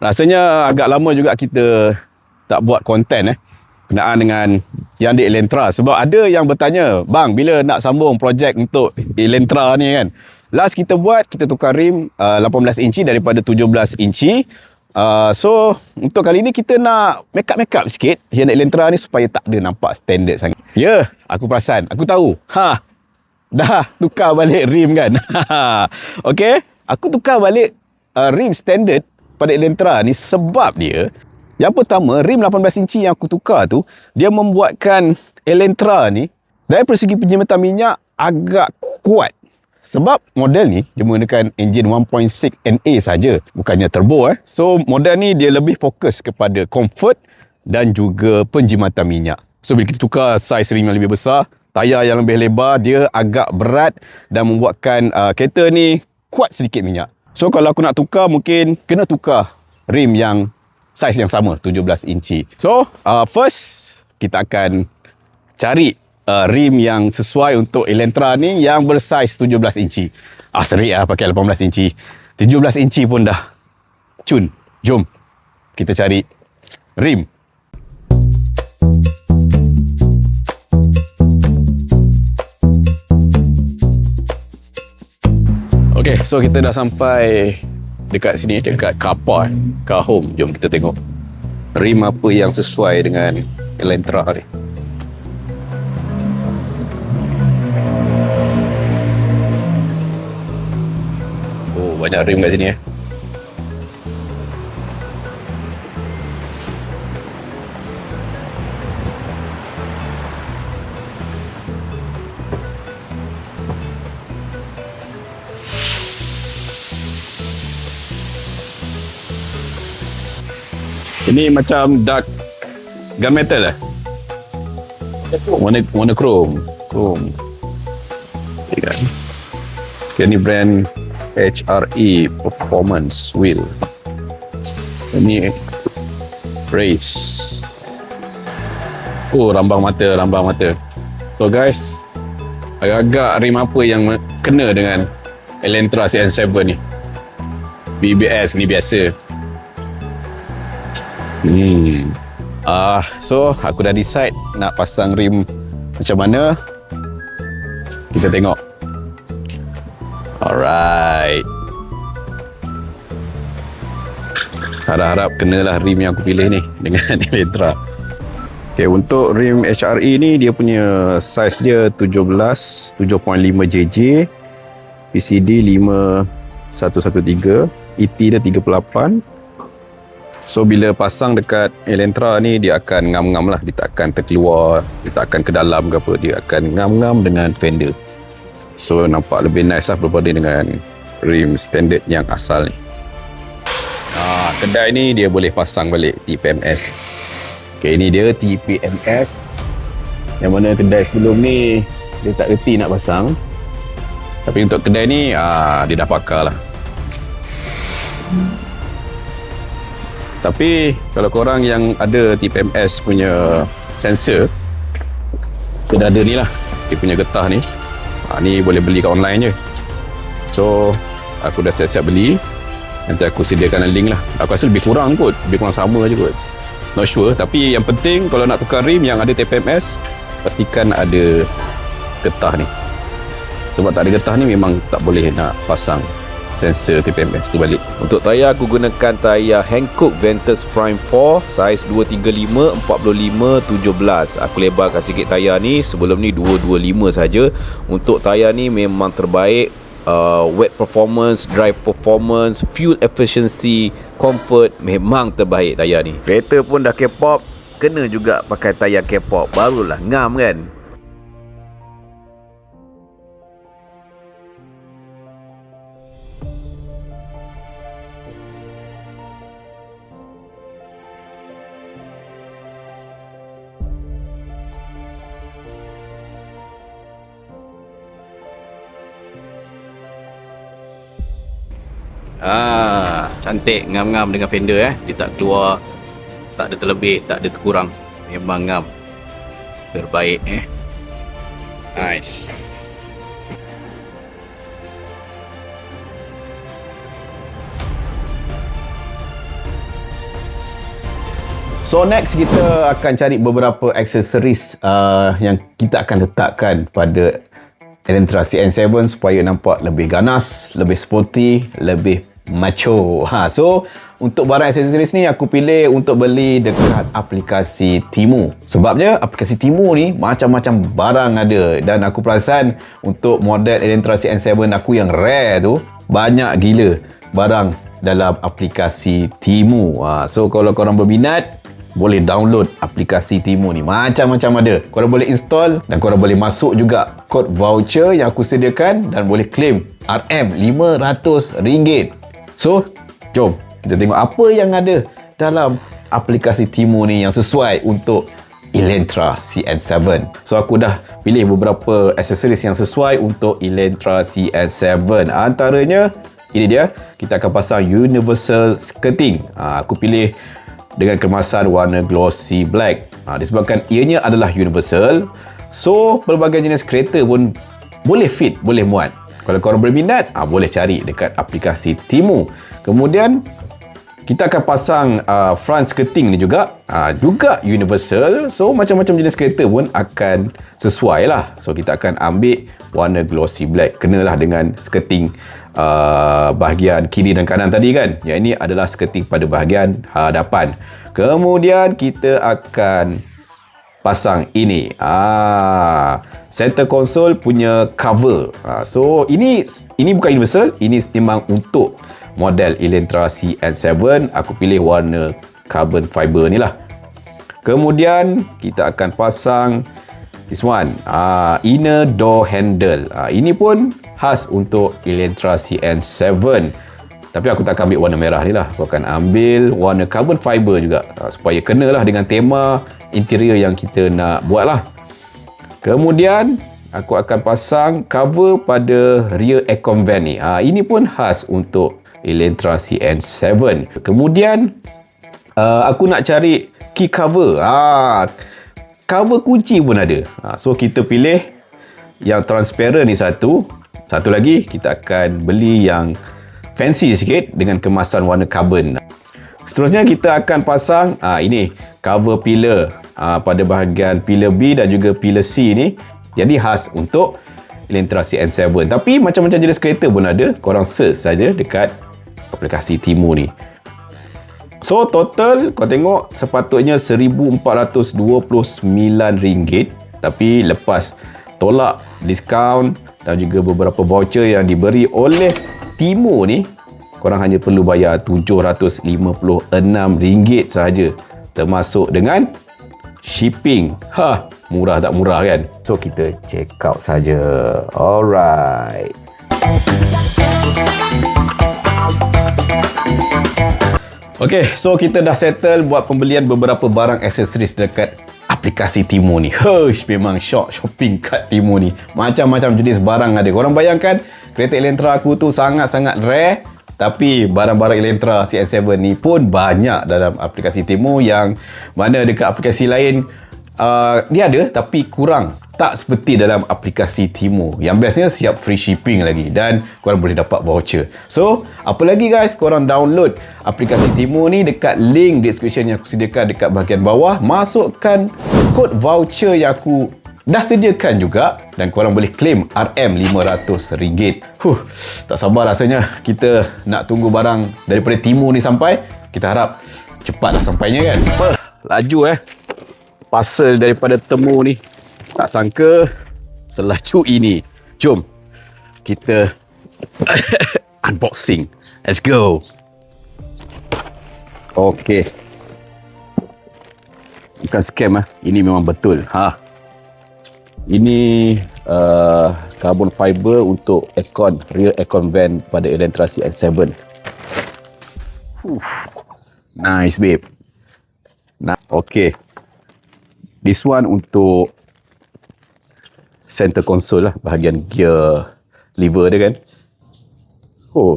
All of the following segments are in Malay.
Rasanya agak lama juga kita tak buat konten berkenaan dengan yang di Elentra. Sebab ada yang bertanya, bang, bila nak sambung projek untuk Elentra ni kan. Last kita buat, kita tukar rim 18 inci daripada 17 inci. So untuk kali ni kita nak make up sikit Hyundai Elentra ni supaya tak ada nampak standard sangat. Ya, aku perasan, aku tahu. Dah tukar balik rim kan. Okey, aku tukar balik rim standard pada Elentra ni sebab dia, yang pertama, rim 18 inci yang aku tukar tu, dia membuatkan Elentra ni dari segi penjimatan minyak agak kuat. Sebab model ni dia menggunakan enjin 1.6 NA saja, bukannya turbo So model ni dia lebih fokus kepada comfort dan juga penjimatan minyak. So bila kita tukar saiz rim yang lebih besar, tayar yang lebih lebar, dia agak berat dan membuatkan kereta ni kuat sedikit minyak. So kalau aku nak tukar, mungkin kena tukar rim yang saiz yang sama, 17 inci. So first kita akan cari rim yang sesuai untuk Elentra ni yang bersaiz 17 inci. Serik pakai 18 inci. 17 inci pun dah cun. Jom kita cari rim. Okay, so kita dah sampai dekat sini, dekat car park, car home. Jom kita tengok rim apa yang sesuai dengan Elentra ni. Oh, banyak rim kat sini Ini macam dark gunmetal warna chrome. Okay, ni brand HRE Performance Wheel. Ini race. Rambang mata. So guys, agak-agak rim apa yang kena dengan Elentra CN7 ni? BBS ni biasa. So aku dah decide nak pasang rim macam mana. Kita tengok. Alright. Harap-harap kenalah rim yang aku pilih ni dengan Elentra. Okay, untuk rim HRE ni, dia punya saiz dia 7.5 JJ, PCD 5113, ET dia 38. So bila pasang dekat Elentra ni, dia akan ngam-ngam lah. Dia tak akan terkeluar, dia tak akan ke dalam ke apa. Dia akan ngam-ngam dengan fender. So nampak lebih nice lah berbanding dengan rim standard yang asal ni. Kedai ni dia boleh pasang balik TPMS. Okay, ini dia TPMS. Yang mana kedai sebelum ni dia tak reti nak pasang. Tapi untuk kedai ni dia dah pakar lah. Tapi kalau korang yang ada TPMS punya sensor, dia dah ada ni lah, dia punya getah ni. Ni boleh beli kat online je. So aku dah siap-siap beli. Nanti aku sediakan link lah. Aku rasa lebih kurang kot, lebih kurang sama je kot. Not sure. Tapi yang penting kalau nak tukar rim yang ada TPMS, pastikan ada getah ni. Sebab tak ada getah ni memang tak boleh nak pasang sensor TPMS tu balik. Untuk tayar aku gunakan tayar Hankook Ventus Prime 4 saiz 235 45 17. Aku lebarkan sikit tayar ni, sebelum ni 225 saja. Untuk tayar ni memang terbaik. Wet performance, dry performance, fuel efficiency, comfort, memang terbaik tayar ni. Kereta pun dah K-pop, kena juga pakai tayar K-pop, barulah ngam kan. Cantik, ngam-ngam dengan fender dia tak keluar, tak ada terlebih, tak ada terkurang. Memang ngam. Terbaik Nice. So next kita akan cari beberapa aksesoris yang kita akan letakkan pada Elantra CN7 supaya nampak lebih ganas, lebih sporty, lebih macho. So untuk barang aksesoris ni aku pilih untuk beli dekat aplikasi Temu. Sebabnya aplikasi Temu ni macam-macam barang ada, dan aku perasan untuk model Elantra CN7 aku yang rare tu banyak gila barang dalam aplikasi Temu. So kalau korang berminat, boleh download aplikasi Temu ni. Macam-macam ada. Korang boleh install dan korang boleh masuk juga kod voucher yang aku sediakan dan boleh claim RM500. So, jom kita tengok apa yang ada dalam aplikasi Temu ni yang sesuai untuk Elantra CN7. So, aku dah pilih beberapa aksesoris yang sesuai untuk Elantra CN7. Antaranya, ini dia. Kita akan pasang universal skirting. Aku pilih dengan kemasan warna glossy black. Disebabkan ianya adalah universal, so pelbagai jenis kereta pun boleh fit, boleh muat. Kalau korang berminat, boleh cari dekat aplikasi Temu. Kemudian kita akan pasang front skirting ni juga, juga universal, so macam-macam jenis kereta pun akan sesuai lah. So kita akan ambil warna glossy black, kenalah dengan skirting bahagian kiri dan kanan tadi kan. Yang ini adalah skirting pada bahagian hadapan. Kemudian kita akan pasang ini, center console punya cover. So ini bukan universal, ini memang untuk model Elantra CN7. Aku pilih warna carbon fiber ni lah. Kemudian kita akan pasang this one, inner door handle. Ini pun khas untuk Elantra CN7, tapi aku tak akan ambil warna merah ni lah. Aku akan ambil warna carbon fiber juga, supaya kenalah dengan tema interior yang kita nak buat lah. Kemudian aku akan pasang cover pada rear aircon vent ni. Ini pun khas untuk Elantra CN7. Kemudian aku nak cari key cover. Cover kunci pun ada. So kita pilih yang transparent ni satu. Satu lagi kita akan beli yang fancy sikit dengan kemasan warna carbon. Seterusnya kita akan pasang ini cover pillar pada bahagian pillar B dan juga pillar C ni. Jadi khas untuk Elantra CN7. Tapi macam-macam jenis kereta pun ada. Korang search saja dekat aplikasi Temu ni. So total kau tengok sepatutnya RM1,429, tapi lepas tolak diskaun dan juga beberapa voucher yang diberi oleh Temu ni, korang hanya perlu bayar RM756 sahaja, termasuk dengan shipping. Murah tak murah kan? So kita check out saja. Alright. Okay, so kita dah settle buat pembelian beberapa barang aksesoris dekat aplikasi Temu ni. Memang shopping kat Temu ni. Macam-macam jenis barang ada. Korang bayangkan, kereta Elantra aku tu sangat-sangat rare, tapi barang-barang Elantra CN7 ni pun banyak dalam aplikasi Temu, yang mana dekat aplikasi lain dia ada tapi kurang. Tak seperti dalam aplikasi Temu yang biasanya siap free shipping lagi, dan korang boleh dapat voucher. So, apa lagi guys, korang download aplikasi Temu ni dekat link description yang aku sediakan dekat bahagian bawah. Masukkan kod voucher yang aku dah sediakan juga, dan korang boleh claim RM500. Tak sabar rasanya kita nak tunggu barang daripada Temu ni sampai. Kita harap cepatlah sampainya kan. Laju parcel daripada Temu ni. Tak sangka selaju ini. Jom kita unboxing. Let's go. Okay. Bukan scam Ini memang betul. Ini carbon fiber untuk aircon, rear aircon vent pada Elantra CN7. Nice babe. Okay. This one untuk center console lah, bahagian gear lever dia kan.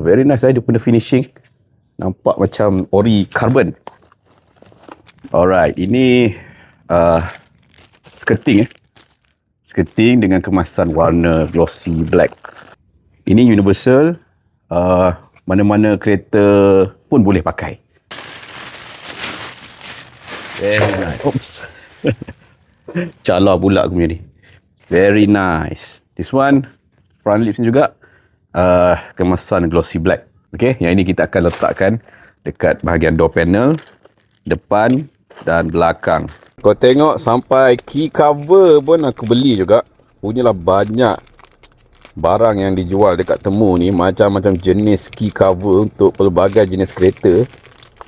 Very nice dia punya finishing. Nampak macam ori carbon. Alright, ini skirting skirting dengan kemasan warna glossy black. Ini universal, mana-mana kereta pun boleh pakai. Very nice. Oops. Calar pula aku punya ni. Very nice. This one, front lips ni juga kemasan glossy black. Okay, yang ini kita akan letakkan dekat bahagian door panel, depan dan belakang. Kau tengok sampai key cover pun aku beli juga. Punyalah banyak barang yang dijual dekat Temu ni, macam-macam jenis key cover untuk pelbagai jenis kereta.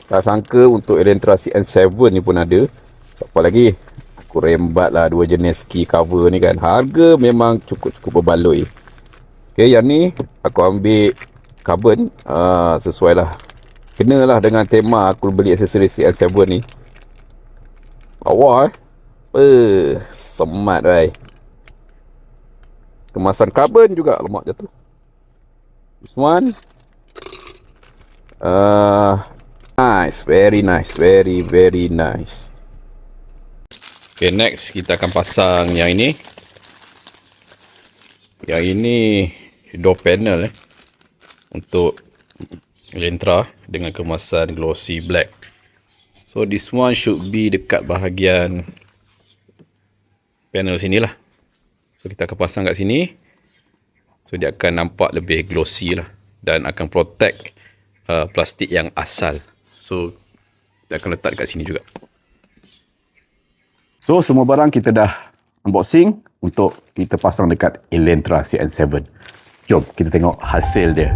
Tak sangka untuk Elantra CN7 ni pun ada. So, apa lagi? Aku rembat lah 2 jenis key cover ni kan. Harga memang cukup berbaloi. Okay, yang ni aku ambil carbon. Sesuai lah. Kenalah dengan tema aku beli aksesoris CN7 ni. Awal semat bai. Kemasan karbon juga. Lemak jatuh. This one nice. Very nice. Very nice. Okay, next kita akan pasang yang ini. Yang ini door panel untuk Elantra dengan kemasan glossy black. So this one should be dekat bahagian panel sinilah. So kita akan pasang kat sini. So dia akan nampak lebih glossy lah. Dan akan protect plastik yang asal. So kita akan letak dekat sini juga. So semua barang kita dah unboxing untuk kita pasang dekat Elantra CN7. Jom kita tengok hasil dia.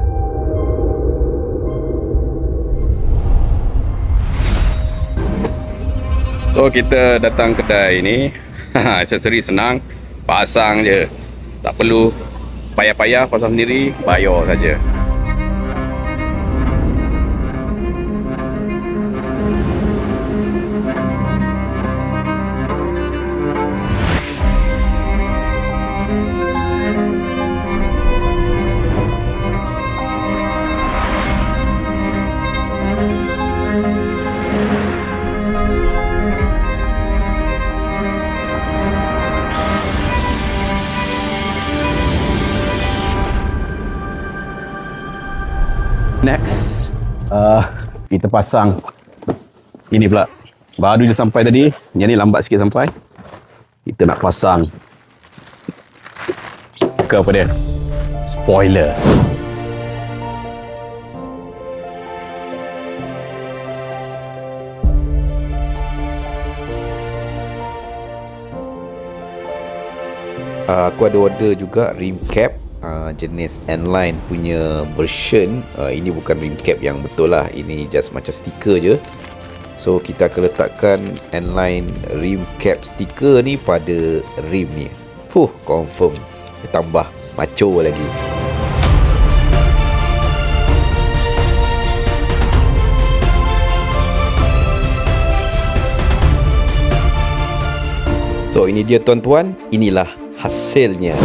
So kita datang kedai ni. Aksesori senang, pasang je. Tak perlu payah-payah pasang sendiri, bayar saja. Next, kita pasang ini pula. Baru je sampai tadi. Yang ni lambat sikit sampai. Kita nak pasang ke apa dia? Spoiler. Aku ada order juga rim cap jenis N-Line punya version. Ini bukan rim cap yang betul lah. Ini just macam stiker je. So kita akan letakkan N-Line rim cap stiker ni pada rim ni. Confirm tambah macho lagi. So ini dia tuan-tuan, inilah hasilnya.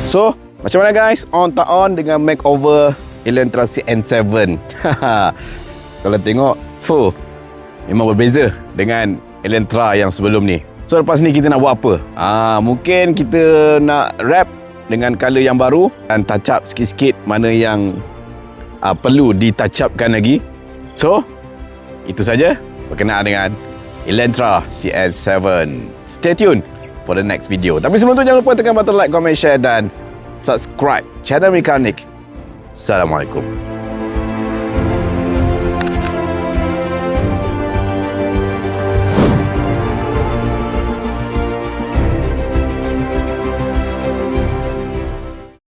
So, macam mana guys? On tak on dengan makeover Elantra CN7. Kalau tengok, memang berbeza dengan Elantra yang sebelum ni. So, lepas ni kita nak buat apa? Mungkin kita nak wrap dengan color yang baru dan touch up sikit-sikit mana yang perlu di-touch upkan lagi. So, itu saja berkenaan dengan Elantra CN7. Stay tune for the next video. Tapi sebelum tu jangan lupa tekan button like, comment, share dan subscribe channel Mekanik. Assalamualaikum.